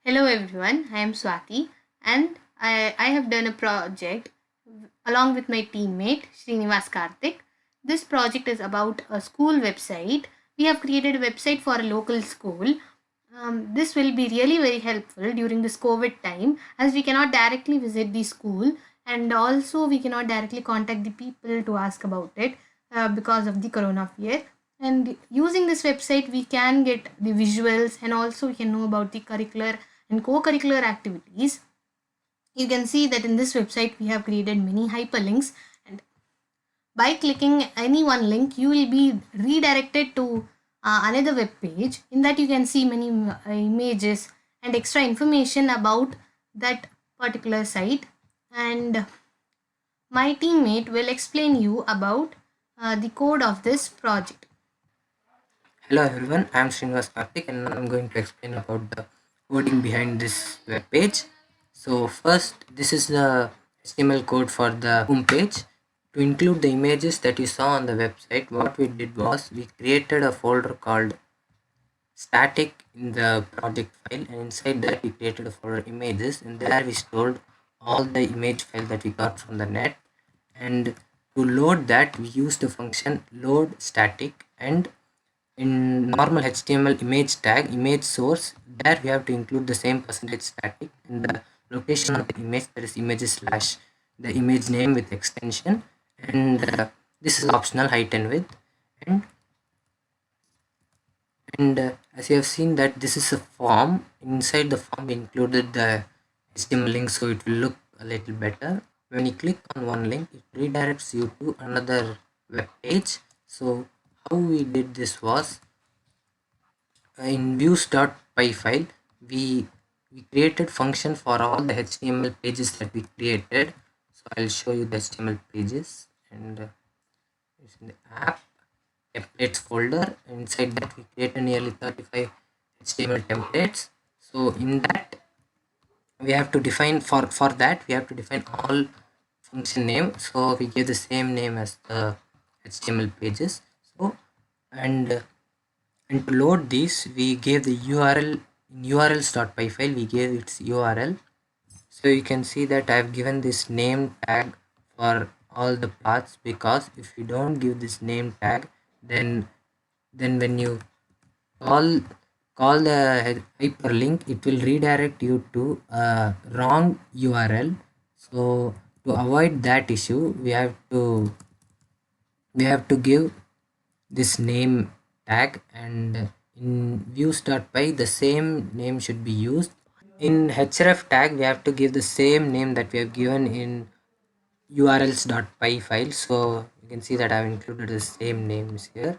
Hello everyone, I am Swati and I have done a project along with my teammate Srinivas Karthik. This project is about a school website. We have created a website for a local school. This will be really very helpful during this COVID time as we cannot directly visit the school and also we cannot directly contact the people to ask about it because of the corona fear. And using this website, we can get the visuals and also we can know about the curricular and co-curricular activities. You can see that in this website we have created many hyperlinks, and by clicking any one link you will be redirected to another web page. In that you can see many images and extra information about that particular site, and my teammate will explain you about the code of this project. Hello everyone, I am Srinivas Karthik and I am going to explain about the coding behind this web page. So first, this is the HTML code for the home page. To include the images that you saw on the website, what we did was we created a folder called static in the project file, and inside that we created a folder images, and there we stored all the image file that we got from the net. And to load that, we used the function load static, and in normal HTML image tag image source, there we have to include the same percentage static in the location of the image, that is images slash the image name with extension, and this is optional height and width. And and as you have seen that this is a form. Inside the form we included the HTML link, so it will look a little better. When you click on one link, it redirects you to another web page. So how we did this was, in views.py file, we created function for all the HTML pages that we created. So I'll show you the HTML pages, and it's in the app templates folder. Inside that we created nearly 35 HTML templates. So in that we have to define, for that we have to define all function name, so we give the same name as the HTML pages. So and and to load these, we gave the URL in urls.py file, we gave its URL. So you can see that I've given this name tag for all the paths, because if you don't give this name tag, then when you call the hyperlink, it will redirect you to a wrong URL. So to avoid that issue, we have to give this name tag, and in views.py the same name should be used. In href tag we have to give the same name that we have given in urls.py file. So you can see that I've included the same names here.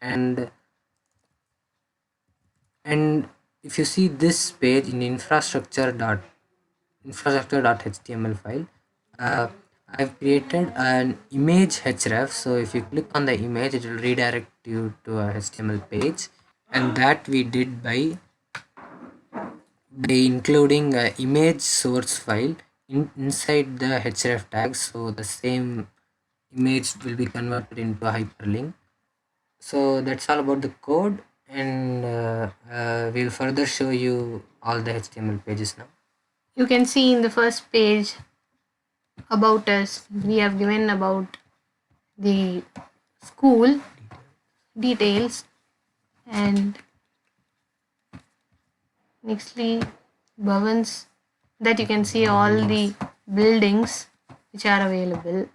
And and if you see this page in infrastructure.html file, uh, I've created an image href. So if you click on the image, it will redirect you to a HTML page, and that we did by including a image source file inside the href tag, so the same image will be converted into a hyperlink. So that's all about the code, and we'll further show you all the HTML pages now. You can see in the first page about us, we have given about the school details, and nextly Bhavans, that you can see all the buildings which are available,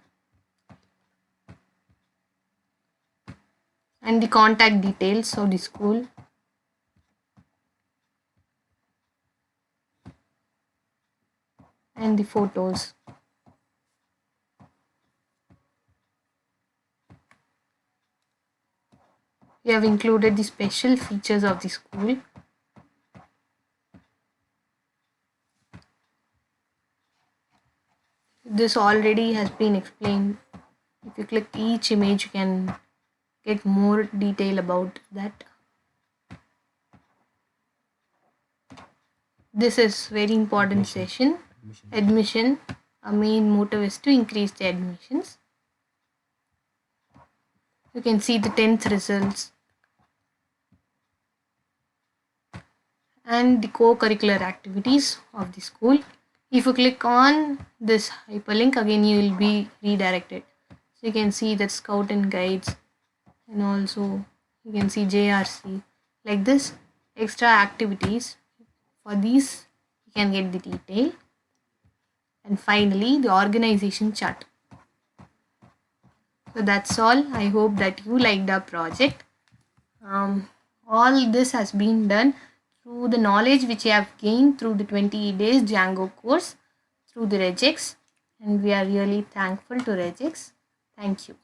and the contact details of the school. And the photos. We have included the special features of the school. This already has been explained. If you click each image, you can get more detail about that. This is very important session. Admission. Our main motive is to increase the admissions. You can see the 10th results. and the co-curricular activities of the school. If you click on this hyperlink, again you will be redirected. So you can see that Scout and Guides, and also you can see JRC. Like this, extra activities. For these, you can get the detail. And finally, the organization chart. So that's all. I hope that you liked our project. All this has been done through the knowledge which you have gained through the 20 days Django course through the regex, and we are really thankful to regex. Thank you.